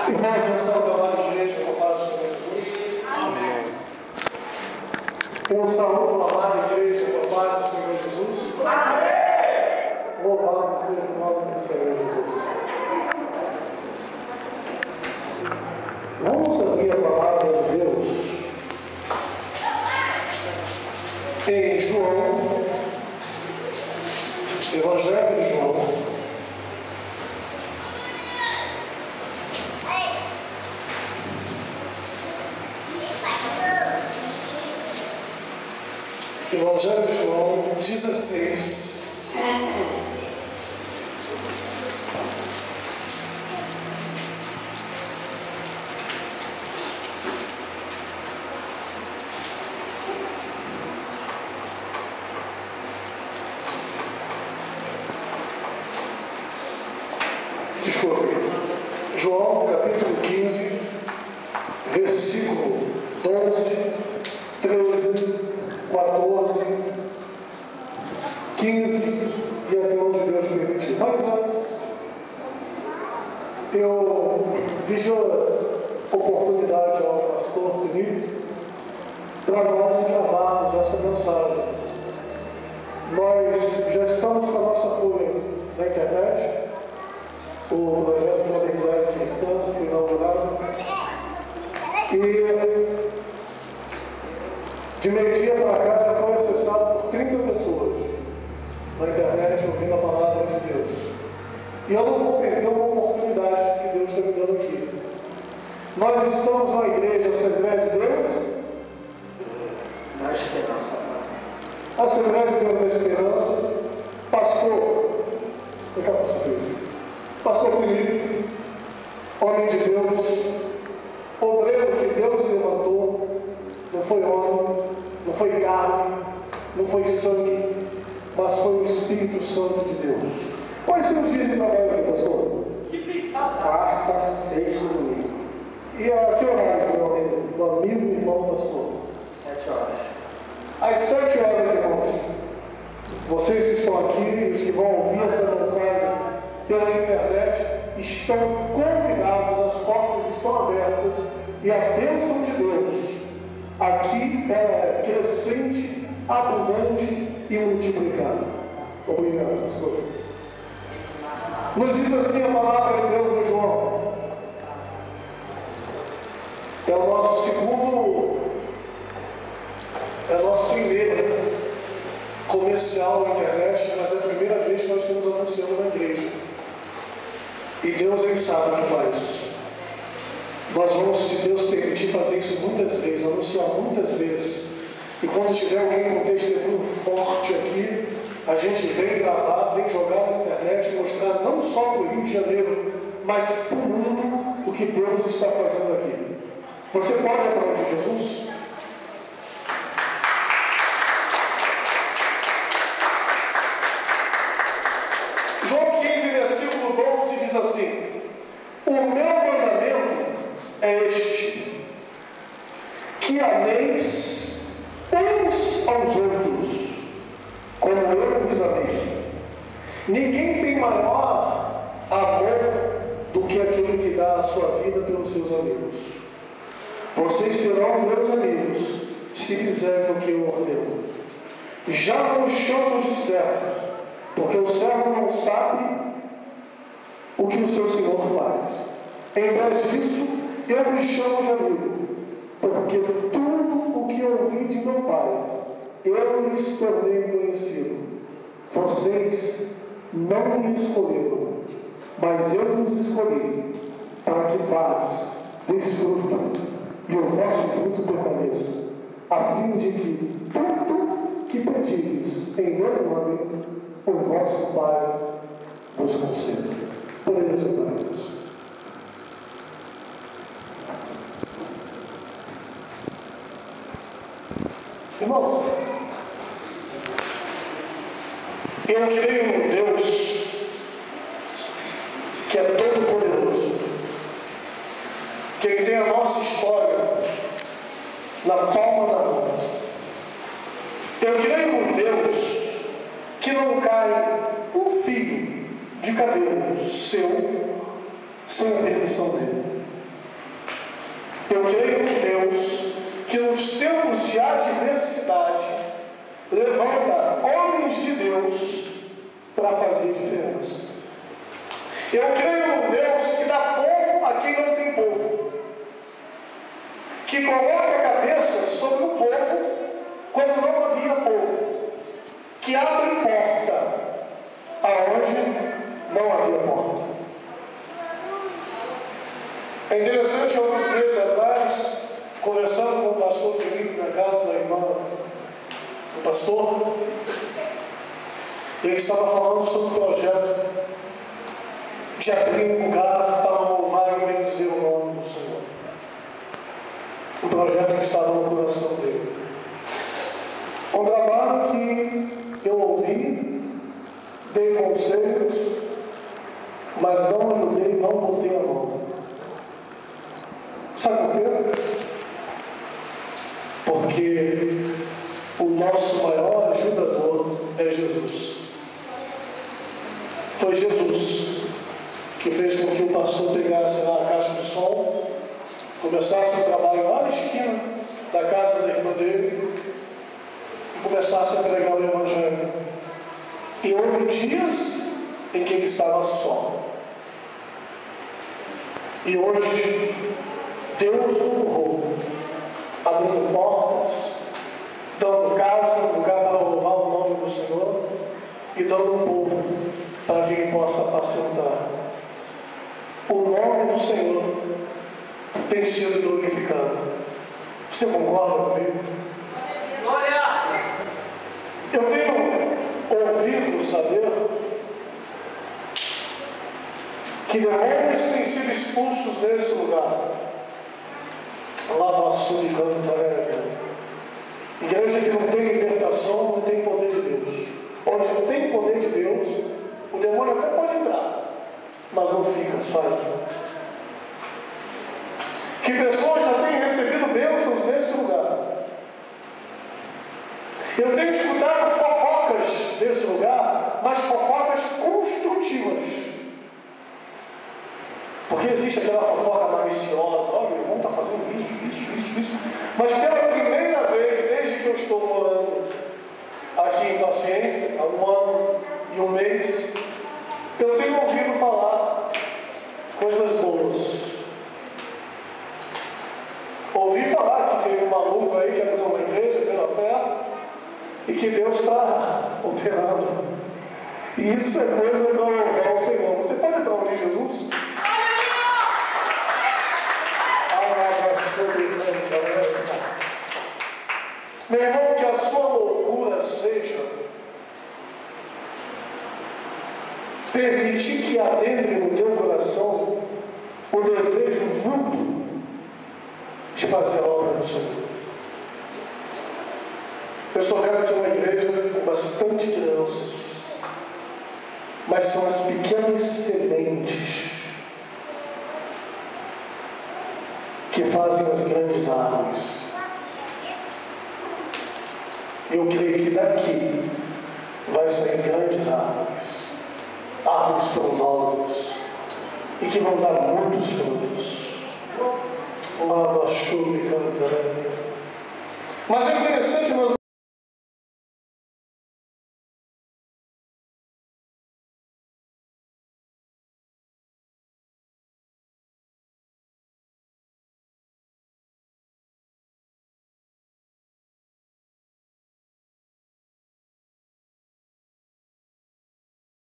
Irmãos, nessa tomada de igreja com a paz do Senhor Jesus. Amém. Um saúdo, amada igreja, com a paz do Senhor Jesus. Amém. Louvado seja o nome do Senhor Jesus. Vamos abrir a palavra de Deus em João, Evangelho de João. Evangelho de João 16. Desculpe. João capítulo 15, versículo 12, 13, 14, 15 e até onde Deus permitir. Mas antes, eu pedi a oportunidade ao pastor Felipe para nós gravarmos essa mensagem. Nós já estamos com a nossa folha na internet, o projeto de Modernidade Cristã foi inaugurado, e de meio-dia para cá já foi acessado por 30 pessoas na internet ouvindo a palavra de Deus. E eu não vou perder uma oportunidade que Deus está me dando aqui. Nós estamos na igreja Assembleia de Deus, Na esperança. Assembleia de Deus da Esperança, pastor, vem cá, pastor Felipe. Pastor Felipe, homem de Deus, obreiro que Deus levantou. Não foi homem, não foi carne, não foi sangue, mas foi o Espírito Santo de Deus. Quais são os dias de trabalho aqui, pastor? Quarta, sexta e domingo. E a que horário, meu amigo e irmão pastor? 7 horas. Às 7 horas, irmãos. Vocês que estão aqui, os que vão ouvir essa mensagem pela internet, estão convidados, as portas estão abertas e a bênção de Deus aqui é crescente, abundante e multiplicada. Obrigado, pastor. Nos diz assim a palavra de Deus no João. É o nosso primeiro comercial na internet, mas é a primeira vez que nós estamos anunciando na igreja. E Deus, Ele sabe o que faz. Nós vamos, se Deus permitir, fazer isso muitas vezes, anunciar muitas vezes. E quando tiver alguém com testemunho forte aqui, a gente vem gravar, vem jogar na internet e mostrar não só para o Rio de Janeiro, mas para o mundo o que Deus está fazendo aqui. Você pode aplaudir Jesus? João 15, versículo 12 diz assim: o meu mandamento é este, que ameis uns aos outros, como eu vos amei. Ninguém tem maior amor do que aquele que dá a sua vida pelos seus amigos. Vocês serão meus amigos, se fizerem o que eu ordeno. Já não os chamo de servos, porque o servo não sabe o que o seu senhor faz. Em vez disso, eu me chamo de amigo, porque tudo o que ouvi de meu Pai, eu lhes tornei conhecido. Vocês não me escolheram, mas eu vos escolhi, para que vades, desfrutem, e o vosso fruto permaneça, a fim de que tudo que pedires em meu nome, o vosso Pai vos conceda. Podemos sentar, Deus. Irmãos, eu creio no Deus que é todo poderoso, que Ele tem a nossa história na palma da mão. Eu creio no Deus que não cai um fio de cabelo seu sem a permissão dele. Eu creio em Deus que nos tempos de adversidade levanta homens de Deus para fazer diferença. Eu creio num Deus que dá povo a quem não tem povo, que coloca a cabeça sobre o povo quando não havia povo, que abre porta aonde não havia porta. É interessante, alguns meses atrás, conversando com o pastor Felipe na casa da irmã do pastor, ele estava falando sobre o projeto de abrir um lugar para louvar e bendizer o nome do Senhor. Um projeto que estava no coração dele. Um trabalho que eu ouvi, dei conselhos, mas não ajudei, não botei a mão. Sabe por quê? Porque o nosso maior ajudador é Jesus. Foi Jesus que fez com que o pastor pegasse lá a caixa de som, começasse o trabalho lá na esquina da casa da irmã dele e começasse a pregar o Evangelho. E houve dias em que ele estava só. E hoje Deus o honrou, abrindo portas, dando casa, lugar para louvar o nome do Senhor e dando um povo para que ele possa apacentar. O nome do Senhor tem sido glorificado. Você concorda comigo? Glória! Eu tenho ouvido saber que demônios têm sido expulsos desse lugar. Lava Sul e Cantaré. Igreja que não tem libertação, não tem poder de Deus. Onde não tem poder de Deus, o demônio até pode entrar, mas não fica, sai. Que pessoas já têm recebido bênçãos nesse lugar. Eu tenho escutado fofocas desse lugar, mas fofocas construtivas. Porque existe aquela fofoca maliciosa, olha, o irmão está fazendo isso. Mas pela primeira vez, desde que eu estou morando aqui em Paciência, há 1 ano e 1 mês, eu tenho ouvido falar coisas boas. Ouvi falar que teve um maluco aí que abriu uma igreja pela fé e que Deus está operando. E isso é coisa para louvar o Senhor. Você pode aplaudir Jesus? Meu irmão, que a sua loucura seja permitir que adentre no teu coração o desejo mútuo de fazer a obra do Senhor. Eu estou vendo aqui uma igreja com bastante crianças, mas são as pequenas sementes que fazem as grandes árvores. Eu creio que daqui vai sair grandes árvores, árvores frondosas, e que vão dar muitos frutos. Mas é interessante, meus